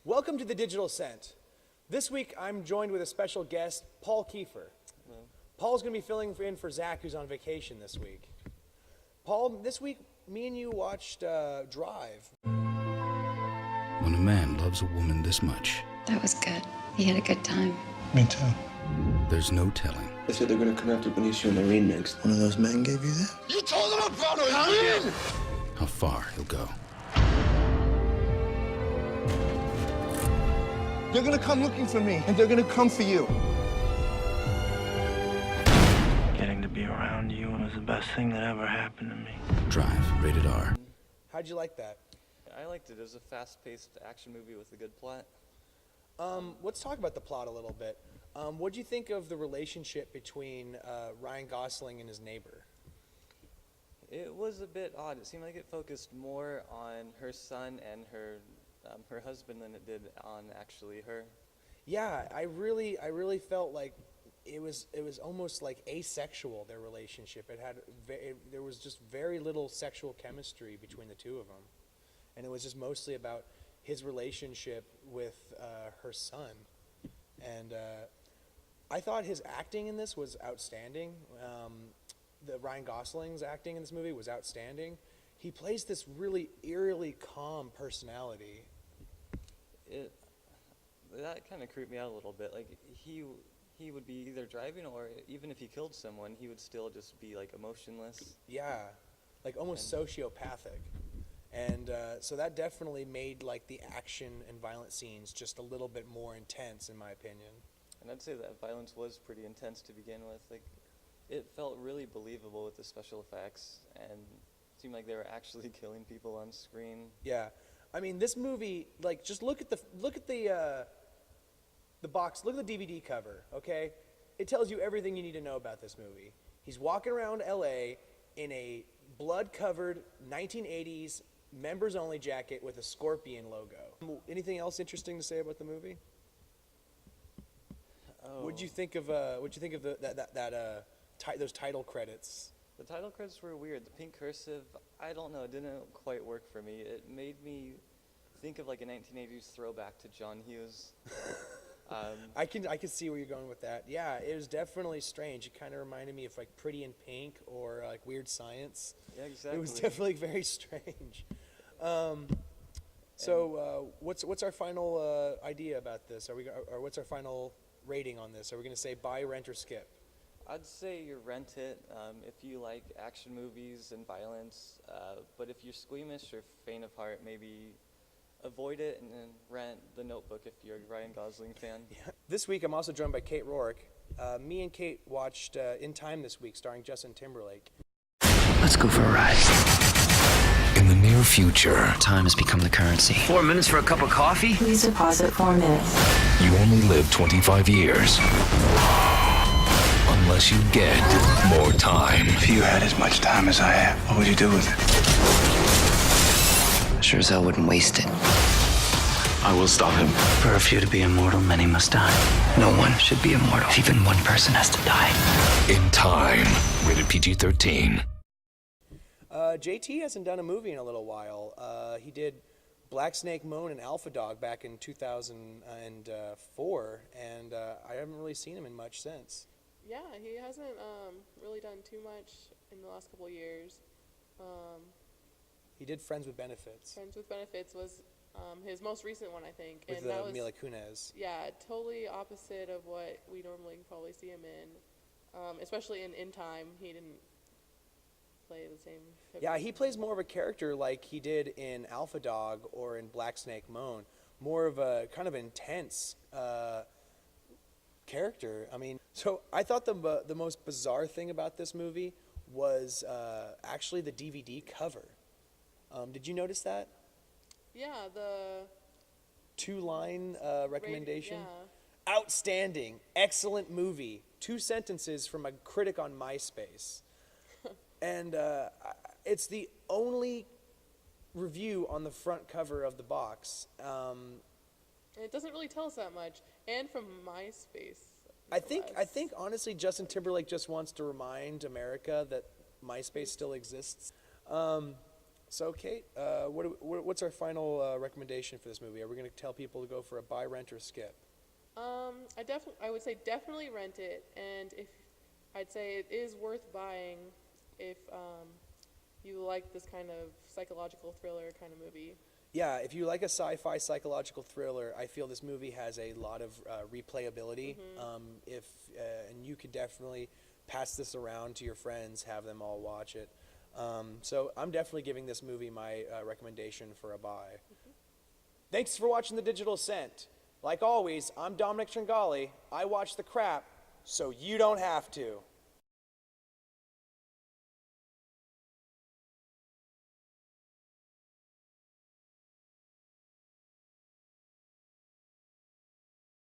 Welcome to the Digital Scent. This week I'm joined with a special guest, Paul Kiefer. Hello. Paul's going to be filling in for Zach, who's on vacation this week. Paul, this week me and you watched Drive. When a man loves a woman this much, That was good. He had a good time. Me too. there's no telling They said they're gonna come after Benicio and Irene next. One of those men gave you that? You told them about Irene! how far he'll go. They're gonna come looking for me, and they're gonna come for you. Getting to be around you was the best thing that ever happened to me. Drive, rated R. How'd you like that? I liked it. It was a fast-paced action movie with a good plot. Let's talk about the plot a little bit. What'd you think of the relationship between Ryan Gosling and his neighbor? It was a bit odd. It seemed like it focused more on her son and her husband than it did on actually her. Yeah, I really felt like it was almost like asexual, their relationship. There was just very little sexual chemistry between the two of them, and it was just mostly about his relationship with her son. And I thought his acting in this was outstanding. The Ryan Gosling's acting in this movie was outstanding. He plays this really eerily calm personality. That kind of creeped me out a little bit. Like he would be either driving, or even if he killed someone, he would still just be like emotionless. Yeah, like almost sociopathic. And so that definitely made like the action and violent scenes just a little bit more intense, in my opinion. And I'd say that violence was pretty intense to begin with. Like, it felt really believable with the special effects, and it seemed like they were actually killing people on screen. Yeah, I mean, this movie, like, just look at the box, look at the DVD cover, okay? It tells you everything you need to know about this movie. He's walking around LA in a blood-covered 1980s members-only jacket with a scorpion logo. Anything else interesting to say about the movie? Oh. What'd you think of those title credits? The title credits were weird. The pink cursive, I don't know, it didn't quite work for me. It made me think of like a 1980s throwback to John Hughes. I can see where you're going with that. Yeah, it was definitely strange. It kind of reminded me of like Pretty in Pink or like Weird Science. Yeah, exactly. It was definitely very strange. What's our final idea about this? Or what's our final rating on this? Are we going to say buy, rent, or skip? I'd say you rent it if you like action movies and violence, but if you're squeamish or faint of heart, maybe avoid it and then rent The Notebook if you're a Ryan Gosling fan. Yeah. This week I'm also joined by Kate Rourke. Me and Kate watched In Time this week, starring Justin Timberlake. Let's go for a ride. In the near future, Time has become the currency. 4 minutes for a cup of coffee? Please deposit 4 minutes. you only live 25 years. Unless you get more time. If you had as much time as I have, what would you do with it? Sure as hell wouldn't waste it. I will stop him. For a few to be immortal, many must die. No one should be immortal. If even one person has to die. In Time, rated PG-13. JT hasn't done a movie in a little while. He did Black Snake Moan and Alpha Dog back in 2004, and I haven't really seen him in much since. Yeah, he hasn't really done too much in the last couple of years. He did Friends with Benefits Friends with Benefits was his most recent one, I think. with and that was, Mila Kunis. yeah, totally opposite of what we normally probably see him in. Especially in Time, he didn't play the same. Yeah, he plays more of a character like he did in Alpha Dog or in Black Snake Moan. More of a kind of intense character. I mean, so I thought the most bizarre thing about this movie was actually the DVD cover. Did you notice that? Yeah, the 2-line recommendation? yeah. Outstanding, excellent movie. 2 sentences from a critic on MySpace. And it's the only review on the front cover of the box. And it doesn't really tell us that much. And from MySpace. I think honestly, Justin Timberlake just wants to remind America that MySpace still exists. So, Kate, what's our final recommendation for this movie? Are we going to tell people to go for a buy, rent, or skip? I would say definitely rent it, and if I'd say it is worth buying if you like this kind of psychological thriller kind of movie. Yeah, if you like a sci-fi psychological thriller, I feel this movie has a lot of replayability. And you could definitely pass this around to your friends, have them all watch it. So I'm definitely giving this movie my recommendation for a buy. Thanks for watching The Digital Ascent. Like always, I'm Dominic Tringali. I watch the crap so you don't have to.